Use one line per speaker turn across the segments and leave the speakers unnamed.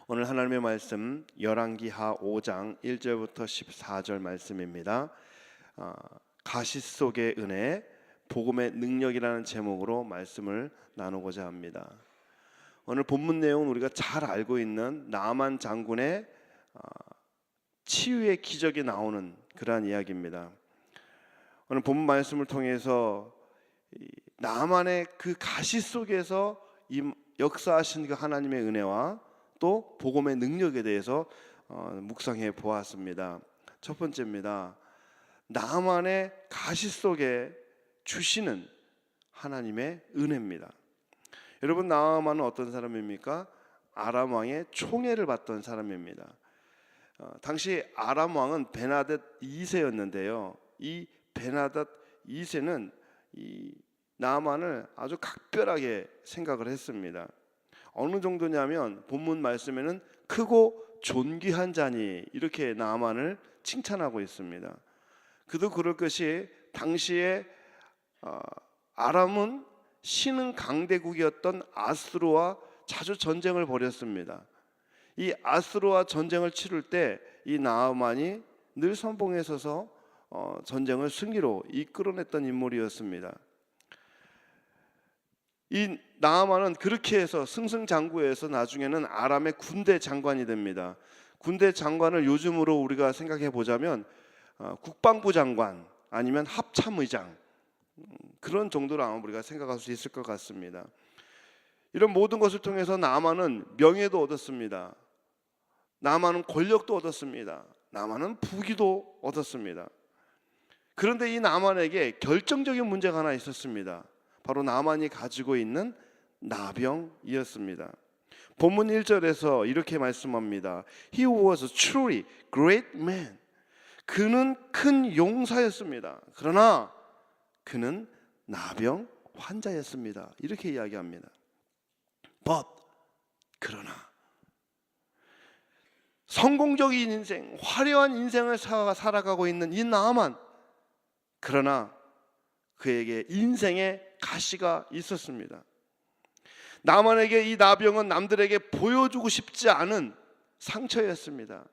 오늘 하나님의 말씀 열왕기하 5장 1절부터 14절 말씀입니다. 가시 속의 은혜, 복음의 능력이라는 제목으로 말씀을 나누고자 합니다. 오늘 본문 내용은 우리가 잘 알고 있는 나아만 장군의 치유의 기적이 나오는 그러한 이야기입니다. 오늘 본문 말씀을 통해서 나아만의 그 가시 속에서 역사하신 그 하나님의 은혜와 또 복음의 능력에 대해서 묵상해 보았습니다. 첫 번째입니다. 나아만의 가시 속에 주시는 하나님의 은혜입니다. 여러분, 나아만은 어떤 사람입니까? 아람 왕의 총애를 받던 사람입니다. 당시 아람 왕은 베나닷 2세였는데요. 이 베나닷 2세는 이 나아만을 아주 각별하게 생각을 했습니다. 어느 정도냐면 본문 말씀에는 크고 존귀한 자니 이렇게 나아만을 칭찬하고 있습니다. 그도 그럴 것이 당시에 아람은 신흥 강대국이었던 아수르와 자주 전쟁을 벌였습니다. 이 아수르와 전쟁을 치를 때 이 나아만이 늘 선봉에 서서 전쟁을 승리로 이끌어냈던 인물이었습니다. 이 나아만은 그렇게 해서 승승장구해서 나중에는 아람의 군대 장관이 됩니다. 군대 장관을 요즘으로 우리가 생각해 보자면 국방부 장관 아니면 합참의장, 그런 정도로 아마 우리가 생각할 수 있을 것 같습니다. 이런 모든 것을 통해서 나아만은 명예도 얻었습니다. 나아만은 권력도 얻었습니다. 나아만은 부귀도 얻었습니다. 그런데 이 나아만에게 결정적인 문제가 하나 있었습니다. 바로 나아만이 가지고 있는 나병이었습니다. 본문 1절에서 이렇게 말씀합니다. He was truly great man. 그는 큰 용사였습니다. 그러나 그는 나병 환자였습니다. 이렇게 이야기합니다. But 그러나 성공적인 인생, 화려한 인생을 살아가고 있는 이 나아만, 그러나 그에게 인생의 가시가 있었습니다. 나아만에게 이 나병은 남들에게 보여주고 싶지 않은 상처였습니다.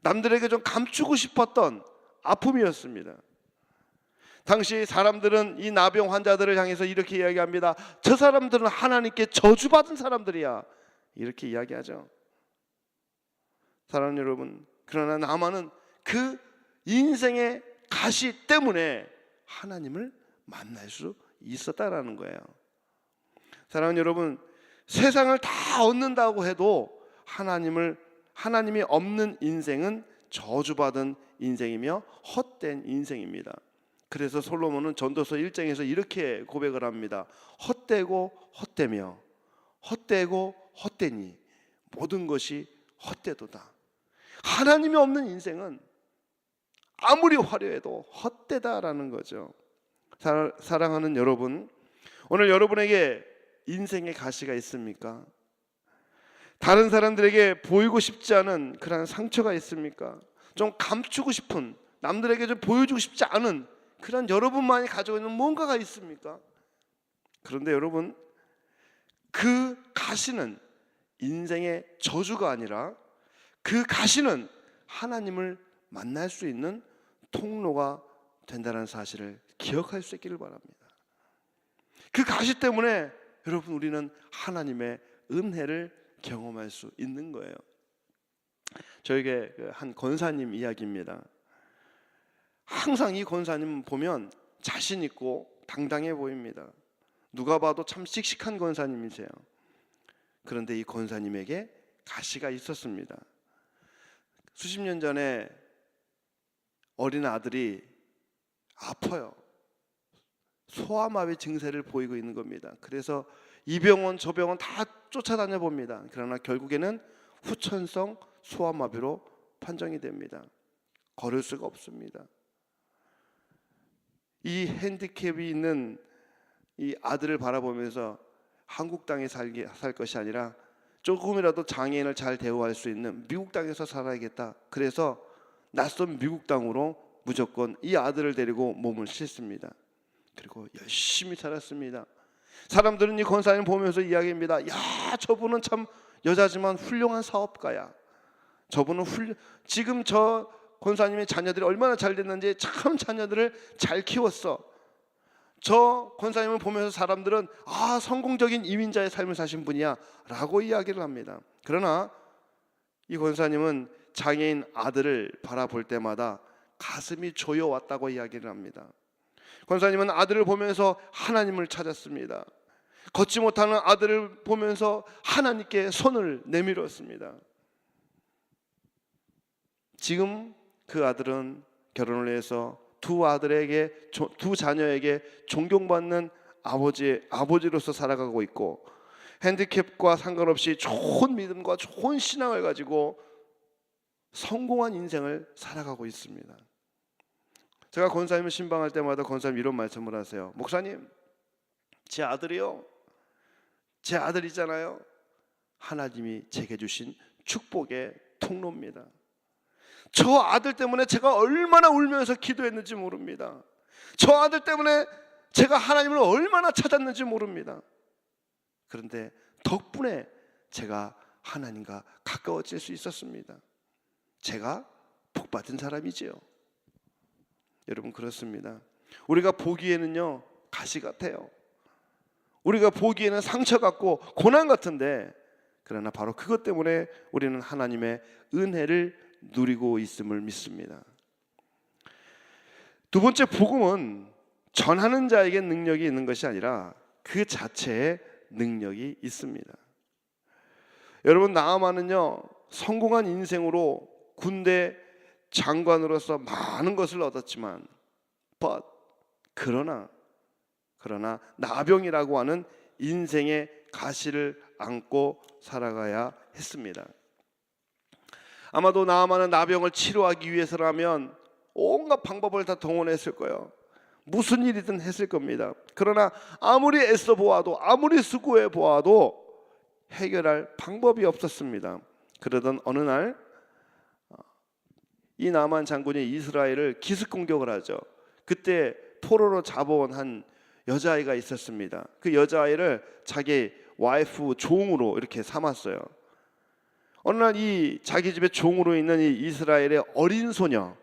남들에게 좀 감추고 싶었던 아픔이었습니다. 당시 사람들은 이 나병 환자들을 향해서 이렇게 이야기합니다. 저 사람들은 하나님께 저주받은 사람들이야, 이렇게 이야기하죠. 사랑하는 여러분, 그러나 나아만은 그 인생의 가시 때문에 하나님을 만날 수 있었다라는 거예요. 사랑하는 여러분, 세상을 다 얻는다고 해도 하나님이 없는 인생은 저주받은 인생이며 헛된 인생입니다. 그래서 솔로몬은 전도서 1장에서 이렇게 고백을 합니다. 헛되고 헛되며 헛되고 헛되니 모든 것이 헛되도다. 하나님이 없는 인생은 아무리 화려해도 헛되다라는 거죠. 사랑하는 여러분, 오늘 여러분에게 인생의 가시가 있습니까? 다른 사람들에게 보이고 싶지 않은 그런 상처가 있습니까? 좀 감추고 싶은, 남들에게 좀 보여주고 싶지 않은 그런 여러분만이 가지고 있는 뭔가가 있습니까? 그런데 여러분, 그 가시는 인생의 저주가 아니라 그 가시는 하나님을 만날 수 있는 통로가 된다는 사실을 기억할 수 있기를 바랍니다. 그 가시 때문에 여러분, 우리는 하나님의 은혜를 경험할 수 있는 거예요. 저에게 한 권사님 이야기입니다. 항상 이 권사님 보면 자신 있고 당당해 보입니다. 누가 봐도 참 씩씩한 권사님이세요. 그런데 이 권사님에게 가시가 있었습니다. 수십 년 전에 어린 아들이 아파요. 소아마비 증세를 보이고 있는 겁니다. 그래서 이 병원 저 병원 다 쫓아다녀 봅니다. 그러나 결국에는 후천성 소아마비로 판정이 됩니다. 걸을 수가 없습니다. 이 핸디캡이 있는 이 아들을 바라보면서 한국 땅에 살 것이 아니라 조금이라도 장애인을 잘 대우할 수 있는 미국 땅에서 살아야겠다. 그래서 낯선 미국 땅으로 무조건 이 아들을 데리고 몸을 싣습니다. 그리고 열심히 살았습니다. 사람들은 이 권사님 보면서 이야기합니다. 야, 저분은 참 여자지만 훌륭한 사업가야. 저분은 지금 저 권사님의 자녀들이 얼마나 잘 됐는지 참 자녀들을 잘 키웠어. 저 권사님을 보면서 사람들은 성공적인 이민자의 삶을 사신 분이야 라고 이야기를 합니다. 그러나 이 권사님은 장애인 아들을 바라볼 때마다 가슴이 조여왔다고 이야기를 합니다. 권사님은 아들을 보면서 하나님을 찾았습니다. 걷지 못하는 아들을 보면서 하나님께 손을 내밀었습니다. 지금 그 아들은 결혼을 해서 두 자녀에게 존경받는 아버지로서 살아가고 있고, 핸디캡과 상관없이 좋은 믿음과 좋은 신앙을 가지고 성공한 인생을 살아가고 있습니다. 제가 권사님을 신방할 때마다 권사님 이런 말씀을 하세요. 목사님, 제 아들이요, 제 아들이잖아요. 하나님이 제게 주신 축복의 통로입니다. 저 아들 때문에 제가 얼마나 울면서 기도했는지 모릅니다. 저 아들 때문에 제가 하나님을 얼마나 찾았는지 모릅니다. 그런데 덕분에 제가 하나님과 가까워질 수 있었습니다. 제가 복받은 사람이지요. 여러분, 그렇습니다. 우리가 보기에는요 가시 같아요. 우리가 보기에는 상처 같고 고난 같은데, 그러나 바로 그것 때문에 우리는 하나님의 은혜를 누리고 있음을 믿습니다. 두 번째, 복음은 전하는 자에게 능력이 있는 것이 아니라 그 자체에 능력이 있습니다. 여러분, 나아만은요 성공한 인생으로 군대 장관으로서 많은 것을 얻었지만 그러나 나병이라고 하는 인생의 가시를 안고 살아가야 했습니다. 아마도 나아만은 나병을 치료하기 위해서라면 온갖 방법을 다 동원했을 거예요. 무슨 일이든 했을 겁니다. 그러나 아무리 애써 보아도, 아무리 수고해 보아도 해결할 방법이 없었습니다. 그러던 어느 날 이 나만 장군이 이스라엘을 기습 공격을 하죠. 그때 포로로 잡아온 한 여자아이가 있었습니다. 그 여자아이를 자기 와이프 종으로 이렇게 삼았어요. 어느 날 이 자기 집에 종으로 있는 이 이스라엘의 어린 소녀,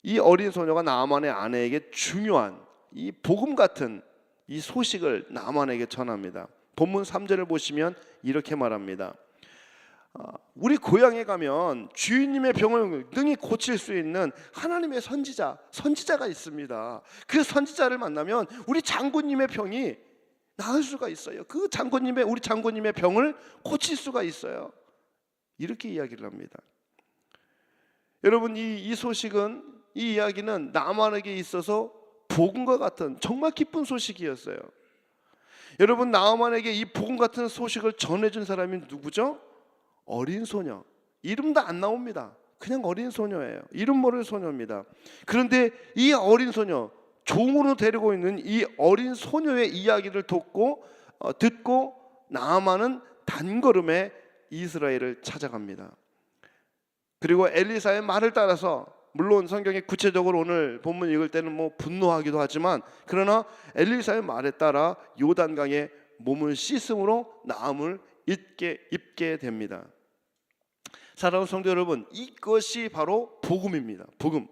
이 어린 소녀가 나만의 아내에게 중요한 이 복음 같은 이 소식을 나만에게 전합니다. 본문 3절을 보시면 이렇게 말합니다. 우리 고향에 가면 주인님의 병을 능히 고칠 수 있는 하나님의 선지자가 있습니다. 그 선지자를 만나면 우리 장군님의 병이 나을 수가 있어요. 우리 장군님의 병을 고칠 수가 있어요. 이렇게 이야기를 합니다. 여러분, 이 소식은, 이 이야기는 나만에게 있어서 복음과 같은 정말 기쁜 소식이었어요. 여러분, 나만에게 이 복음 같은 소식을 전해준 사람이 누구죠? 어린 소녀. 이름도 안 나옵니다. 그냥 어린 소녀예요. 이름 모를 소녀입니다. 그런데 이 어린 소녀, 종으로 데리고 있는 이 어린 소녀의 이야기를 듣고 나아만은 단걸음에 이스라엘을 찾아갑니다. 그리고 엘리사의 말을 따라서, 물론 성경에 구체적으로 오늘 본문 읽을 때는 분노하기도 하지만, 그러나 엘리사의 말에 따라 요단강에 몸을 씻음으로 나음을 입게 됩니다. 사랑하는 성도 여러분, 이것이 바로 복음입니다. 복음.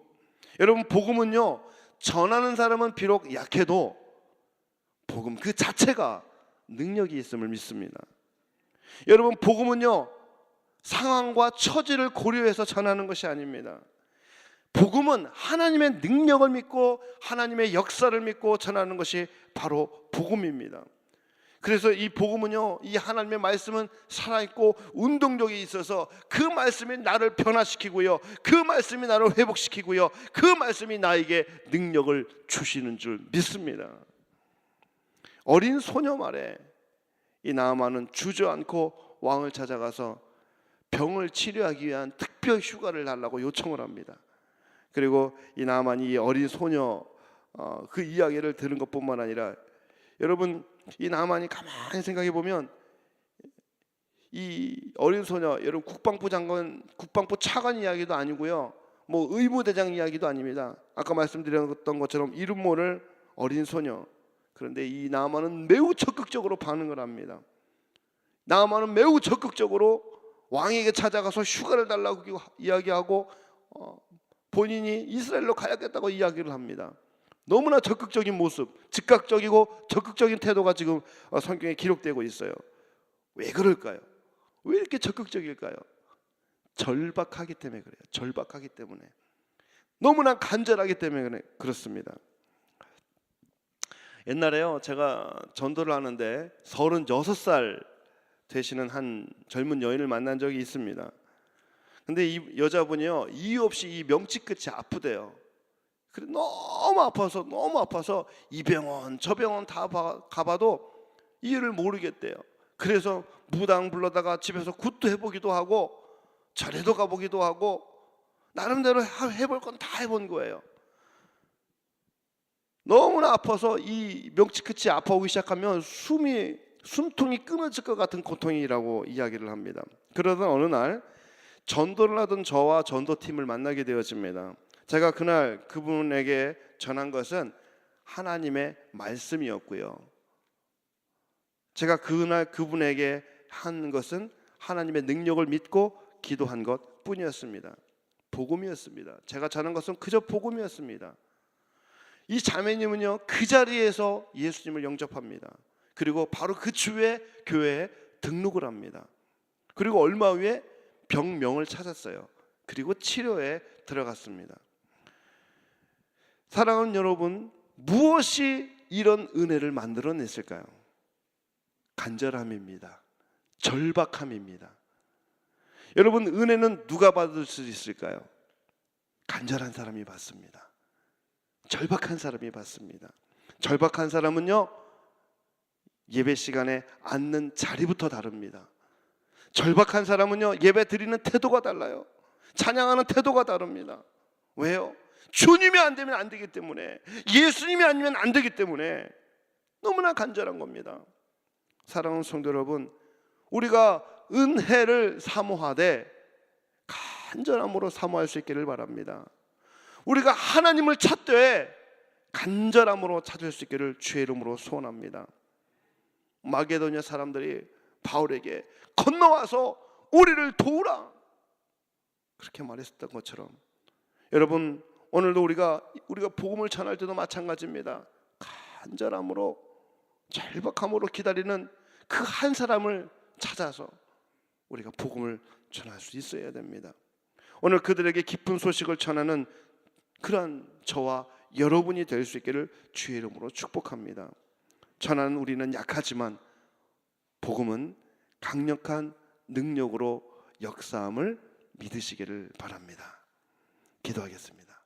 여러분, 복음은요 전하는 사람은 비록 약해도 복음 그 자체가 능력이 있음을 믿습니다. 여러분, 복음은요 상황과 처지를 고려해서 전하는 것이 아닙니다. 복음은 하나님의 능력을 믿고 하나님의 역사를 믿고 전하는 것이 바로 복음입니다. 그래서 이 복음은요, 이 하나님의 말씀은 살아있고 운동력이 있어서 그 말씀이 나를 변화시키고요, 그 말씀이 나를 회복시키고요, 그 말씀이 나에게 능력을 주시는 줄 믿습니다. 어린 소녀 말에 이 나아만은 주저앉고 왕을 찾아가서 병을 치료하기 위한 특별 휴가를 달라고 요청을 합니다. 그리고 이 나아만이 이 어린 소녀 그 이야기를 들은 것뿐만 아니라, 여러분, 이 나아만이 가만히 생각해 보면 이 어린 소녀, 여러분, 국방부 차관 이야기도 아니고요, 의무대장 이야기도 아닙니다. 아까 말씀드렸던 것처럼 이름 모를 어린 소녀. 그런데 이 나아만은 매우 적극적으로 반응을 합니다. 나아만은 매우 적극적으로 왕에게 찾아가서 휴가를 달라고 이야기하고 본인이 이스라엘로 가야겠다고 이야기를 합니다. 너무나 적극적인 모습, 즉각적이고 적극적인 태도가 지금 성경에 기록되고 있어요. 왜 그럴까요? 왜 이렇게 적극적일까요? 절박하기 때문에 그래요. 절박하기 때문에. 너무나 간절하기 때문에 그렇습니다. 옛날에요, 제가 전도를 하는데 36살 되시는 한 젊은 여인을 만난 적이 있습니다. 근데 이 여자분이요, 이유 없이 이 명치 끝이 아프대요. 그래 너무 아파서 이 병원 저 병원 다 가봐도 이유를 모르겠대요. 그래서 무당 불러다가 집에서 굿도 해보기도 하고 절에도 가보기도 하고 나름대로 해볼 건 다 해본 거예요. 너무나 아파서 이 명치 끝이 아파오기 시작하면 숨통이 끊어질 것 같은 고통이라고 이야기를 합니다. 그러던 어느 날 전도를 하던 저와 전도팀을 만나게 되어집니다. 제가 그날 그분에게 전한 것은 하나님의 말씀이었고요. 제가 그날 그분에게 한 것은 하나님의 능력을 믿고 기도한 것 뿐이었습니다. 복음이었습니다. 제가 전한 것은 그저 복음이었습니다. 이 자매님은요, 그 자리에서 예수님을 영접합니다. 그리고 바로 그 주에 교회에 등록을 합니다. 그리고 얼마 후에 병명을 찾았어요. 그리고 치료에 들어갔습니다. 사랑하는 여러분, 무엇이 이런 은혜를 만들어냈을까요? 간절함입니다. 절박함입니다. 여러분, 은혜는 누가 받을 수 있을까요? 간절한 사람이 받습니다. 절박한 사람이 받습니다. 절박한 사람은요, 예배 시간에 앉는 자리부터 다릅니다. 절박한 사람은요, 예배 드리는 태도가 달라요. 찬양하는 태도가 다릅니다. 왜요? 주님이 안 되면 안 되기 때문에, 예수님이 아니면 안 되기 때문에 너무나 간절한 겁니다. 사랑하는 성도 여러분, 우리가 은혜를 사모하되 간절함으로 사모할 수 있기를 바랍니다. 우리가 하나님을 찾되 간절함으로 찾을 수 있기를 주의 이름으로 소원합니다. 마게도냐 사람들이 바울에게 건너와서 우리를 도우라 그렇게 말했었던 것처럼, 여러분 오늘도 우리가 복음을 전할 때도 마찬가지입니다. 간절함으로 절박함으로 기다리는 그 한 사람을 찾아서 우리가 복음을 전할 수 있어야 됩니다. 오늘 그들에게 기쁜 소식을 전하는 그러한 저와 여러분이 될 수 있기를 주의 이름으로 축복합니다. 전하는 우리는 약하지만 복음은 강력한 능력으로 역사함을 믿으시기를 바랍니다. 기도하겠습니다.